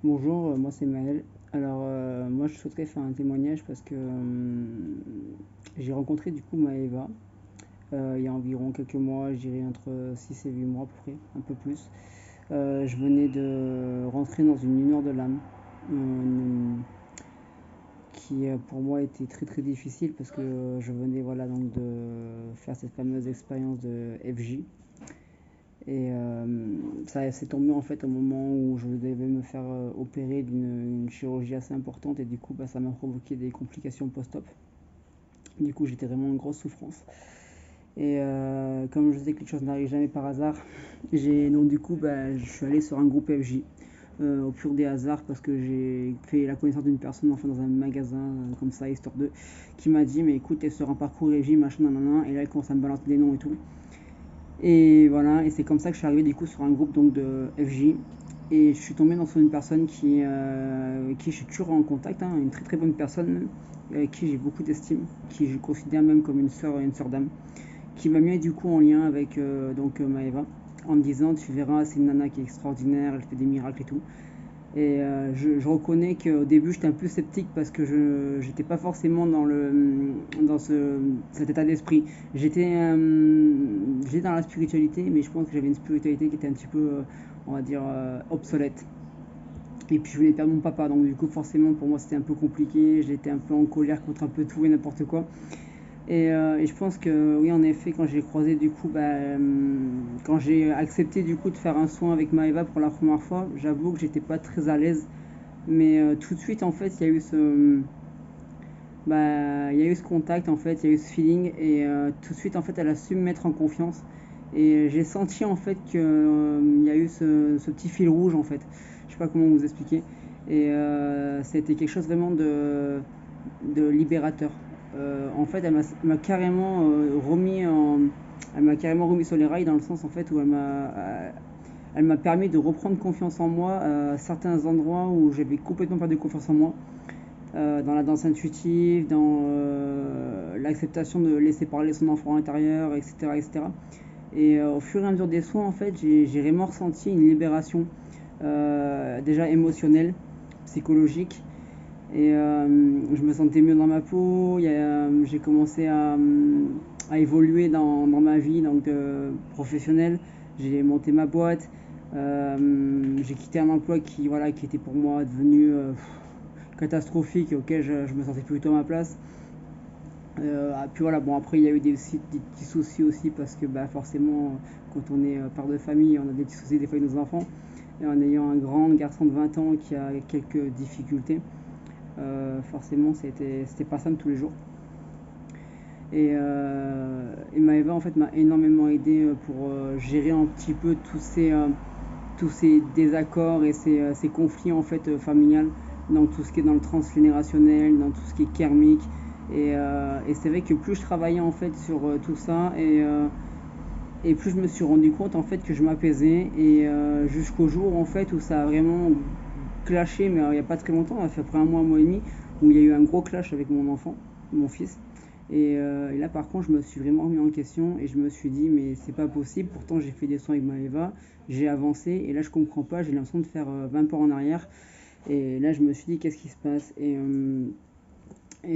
Bonjour, moi c'est Maël. Alors, moi je souhaiterais faire un témoignage parce que j'ai rencontré du coup Maëva il y a environ quelques mois, je dirais entre 6 et 8 mois à peu près, un peu plus. Je venais de rentrer dans une lumière de l'âme qui pour moi était très très difficile parce que je venais voilà donc de faire cette fameuse expérience de FJ. Et ça s'est tombé en fait au moment où je devais me faire opérer d'une chirurgie assez importante et du coup bah, ça m'a provoqué des complications post-op. Du coup j'étais vraiment en grosse souffrance. Et comme je sais que les choses n'arrivent jamais par hasard, j'ai donc du coup bah, je suis allé sur un groupe FJ au pur des hasards parce que j'ai fait la connaissance d'une personne enfin dans un magasin comme ça histoire de qui m'a dit mais écoute t'es sur un parcours FJ machin nanana et là elle commence à me balancer des noms et tout. Et voilà, et c'est comme ça que je suis arrivé du coup sur un groupe donc de FJ. Et je suis tombé sur une personne qui je suis toujours en contact, hein, une très très bonne personne, avec qui j'ai beaucoup d'estime, qui je considère même comme une sœur d'âme, qui m'a mis du coup en lien avec Maëva, en me disant tu verras, c'est une nana qui est extraordinaire, elle fait des miracles et tout. Et je reconnais qu'au début j'étais un peu sceptique parce que je n'étais pas forcément dans cet état d'esprit. J'étais dans la spiritualité, mais je pense que j'avais une spiritualité qui était un petit peu, on va dire, obsolète. Et puis je voulais perdre mon papa, donc du coup forcément pour moi c'était un peu compliqué. J'étais un peu en colère contre un peu tout et n'importe quoi. Et je pense que oui, en effet, quand j'ai croisé du coup, quand j'ai accepté du coup de faire un soin avec Maëva pour la première fois, j'avoue que j'étais pas très à l'aise. Mais tout de suite, en fait, il y a eu ce contact, en fait, il y a eu ce feeling, et tout de suite, en fait, elle a su me mettre en confiance. Et j'ai senti, en fait, qu'il y a eu ce petit fil rouge, en fait. Je sais pas comment vous expliquer. Et c'était quelque chose vraiment de libérateur. En fait, elle m'a carrément remis sur les rails dans le sens, en fait, où elle m'a permis de reprendre confiance en moi à certains endroits où j'avais complètement perdu confiance en moi. Dans la danse intuitive, dans l'acceptation de laisser parler son enfant intérieur, etc. etc. Et au fur et à mesure des soins, en fait, j'ai vraiment ressenti une libération déjà émotionnelle, psychologique. Et je me sentais mieux dans ma peau. J'ai commencé à évoluer dans ma vie donc, professionnelle. J'ai monté ma boîte. J'ai quitté un emploi voilà, qui était pour moi devenu catastrophique et auquel je me sentais plutôt à ma place. Puis voilà, bon après il y a eu des petits soucis aussi parce que bah, forcément quand on est père de famille on a des petits soucis des fois avec nos enfants. Et en ayant un grand garçon de 20 ans qui a quelques difficultés, forcément c'était pas simple tous les jours. Et Maëva en fait m'a énormément aidé pour gérer un petit peu tous ces désaccords et ces conflits en fait familiales dans tout ce qui est dans le transgénérationnel, dans tout ce qui est karmique. Et c'est vrai que plus je travaillais en fait sur tout ça et plus je me suis rendu compte en fait que je m'apaisais et jusqu'au jour en fait où ça a vraiment clashé, mais il n'y a pas très longtemps, ça fait après un mois et demi, où il y a eu un gros clash avec mon enfant, mon fils. Et là, par contre, je me suis vraiment remis en question et je me suis dit, mais c'est pas possible. Pourtant, j'ai fait des soins avec Maëva, j'ai avancé et là, je comprends pas. J'ai l'impression de faire 20 pas en arrière. Et là, je me suis dit, qu'est-ce qui se passe et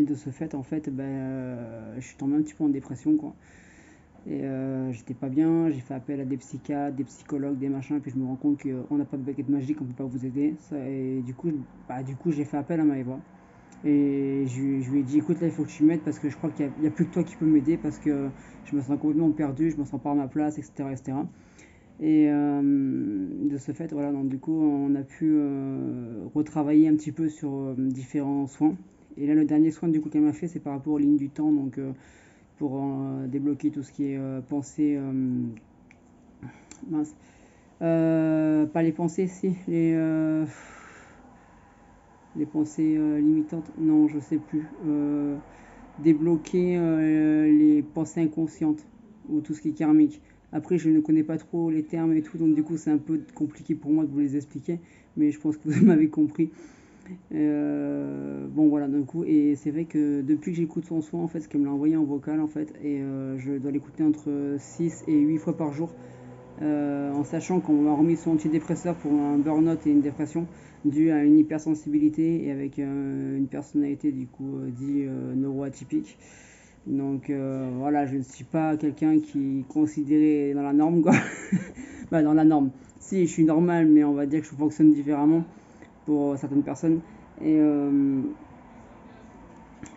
de ce fait, en fait, je suis tombé un petit peu en dépression, quoi. Et j'étais pas bien, j'ai fait appel à des psychiatres, des psychologues, des machins, et puis je me rends compte qu'on n'a pas de baguette magique, on peut pas vous aider. Et du coup, j'ai fait appel à Maëva. Et je lui ai dit, écoute, là, il faut que tu m'aides parce que je crois qu'il n'y a plus que toi qui peux m'aider parce que je me sens complètement perdu, je me sens pas à ma place, etc. etc. Et de ce fait, voilà, donc du coup, on a pu retravailler un petit peu sur différents soins. Et là, le dernier soin du coup qu'elle m'a fait, c'est par rapport aux lignes du temps, donc pour débloquer tout ce qui est pensée, mince, pas les pensées, si, les pensées limitantes, non, je sais plus. Débloquer les pensées inconscientes ou tout ce qui est karmique. Après, je ne connais pas trop les termes et tout, donc du coup, c'est un peu compliqué pour moi de vous les expliquer, mais je pense que vous m'avez compris. Bon, voilà, d'un coup, et c'est vrai que depuis que j'écoute son son, en fait, ce qu'elle me l'a envoyé en vocal, en fait, et je dois l'écouter entre 6 et 8 fois par jour. en sachant qu'on m'a remis son antidépresseur pour un burn-out et une dépression due à une hypersensibilité et avec une personnalité du coup dit neuroatypique. Donc voilà, je ne suis pas quelqu'un qui est considéré dans la norme, quoi. Bah, dans la norme. Si, je suis normal, mais on va dire que je fonctionne différemment pour certaines personnes. Et, euh,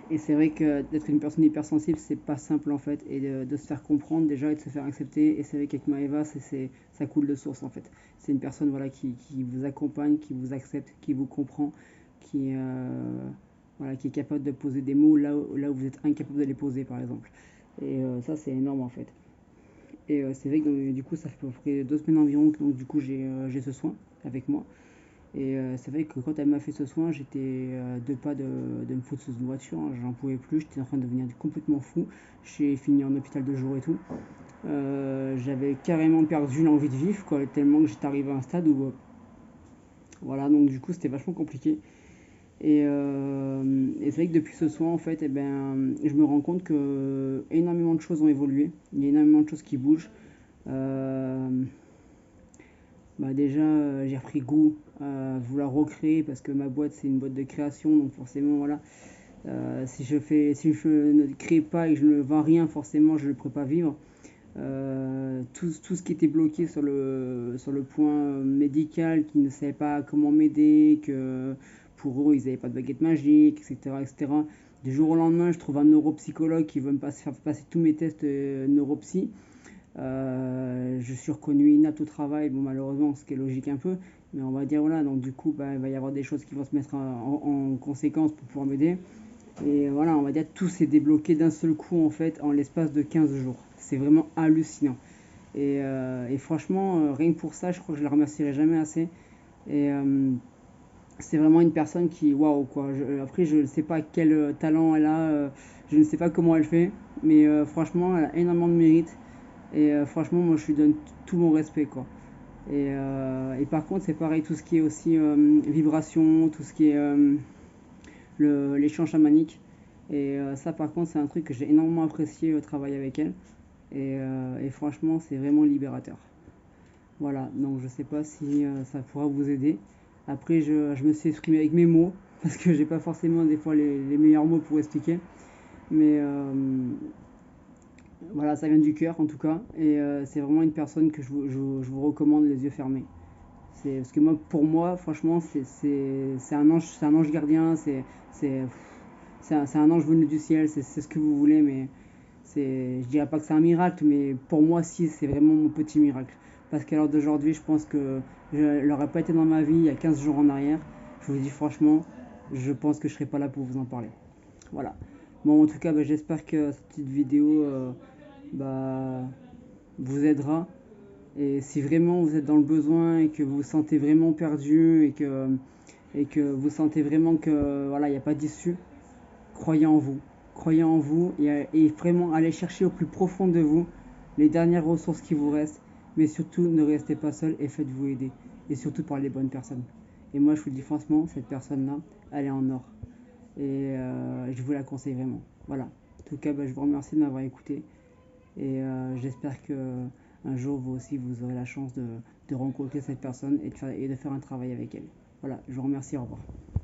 et c'est vrai que d'être une personne hypersensible, c'est pas simple en fait. Et de se faire comprendre déjà et de se faire accepter. Et c'est vrai qu'avec Maëva, ça coule de source en fait. C'est une personne voilà, qui vous accompagne, qui vous accepte, qui vous comprend, voilà, qui est capable de poser des mots là où vous êtes incapable de les poser par exemple. Et ça, c'est énorme en fait. Et c'est vrai que du coup, ça fait à peu près 2 semaines environ que donc, du coup, j'ai ce soin avec moi. Et c'est vrai que quand elle m'a fait ce soin, j'étais deux pas de me foutre sous une voiture, hein. J'en pouvais plus, j'étais en train de devenir complètement fou. J'ai fini en hôpital 2 jours et tout. J'avais carrément perdu l'envie de vivre, quoi, tellement que j'étais arrivé à un stade où, voilà, donc du coup, c'était vachement compliqué. Et c'est vrai que depuis ce soin, en fait, eh ben, je me rends compte que énormément de choses ont évolué. Il y a énormément de choses qui bougent. Euh, Bah déjà, j'ai repris goût à vouloir recréer parce que ma boîte c'est une boîte de création, donc forcément voilà. Si je ne crée pas et que je ne vends rien, forcément je ne le pourrais pas vivre. Tout ce qui était bloqué sur le point médical, qui ne savaient pas comment m'aider, que pour eux ils n'avaient pas de baguette magique, etc., etc. Du jour au lendemain, je trouve un neuropsychologue qui veut me faire passer tous mes tests neuropsy. Je suis reconnu inapte au travail, bon malheureusement, ce qui est logique un peu, mais on va dire voilà, donc du coup bah, il va y avoir des choses qui vont se mettre en conséquence pour pouvoir m'aider. Et voilà, on va dire tout s'est débloqué d'un seul coup en fait en l'espace de 15 jours. C'est vraiment hallucinant. Et franchement, rien que pour ça, je crois que je ne la remercierai jamais assez. Et c'est vraiment une personne qui, waouh quoi. Après, je ne sais pas quel talent elle a, je ne sais pas comment elle fait, mais franchement, elle a énormément de mérite. Et franchement, moi, je lui donne tout mon respect, quoi. Et par contre, c'est pareil, tout ce qui est aussi vibration, tout ce qui est l'échange chamanique. Et ça, par contre, c'est un truc que j'ai énormément apprécié au travail avec elle. Et franchement, c'est vraiment libérateur. Voilà, donc je sais pas si ça pourra vous aider. Après, je me suis exprimé avec mes mots, parce que j'ai pas forcément des fois les meilleurs mots pour expliquer. Mais voilà, ça vient du cœur en tout cas. Et c'est vraiment une personne que je vous recommande les yeux fermés. Parce que moi, pour moi, franchement, c'est un ange gardien, c'est, c'est un ange venu du ciel, c'est ce que vous voulez, mais je dirais pas que c'est un miracle, mais pour moi, si, c'est vraiment mon petit miracle. Parce qu'à l'heure d'aujourd'hui, je pense que je n'aurais pas été dans ma vie il y a 15 jours en arrière. Je vous dis franchement, je pense que je serais pas là pour vous en parler. Voilà. Bon, en tout cas, bah, j'espère que cette petite vidéo bah, vous aidera. Et si vraiment vous êtes dans le besoin et que vous vous sentez vraiment perdu et que vous sentez vraiment que voilà, il n'y a pas d'issue, croyez en vous. Croyez en vous et vraiment allez chercher au plus profond de vous les dernières ressources qui vous restent. Mais surtout, ne restez pas seul et faites-vous aider. Et surtout par les bonnes personnes. Et moi, je vous le dis franchement, cette personne-là, elle est en or. Et je vous la conseille vraiment. Voilà. En tout cas, bah, je vous remercie de m'avoir écouté. Et j'espère que un jour, vous aussi, vous aurez la chance de rencontrer cette personne et de faire un travail avec elle. Voilà, je vous remercie, au revoir.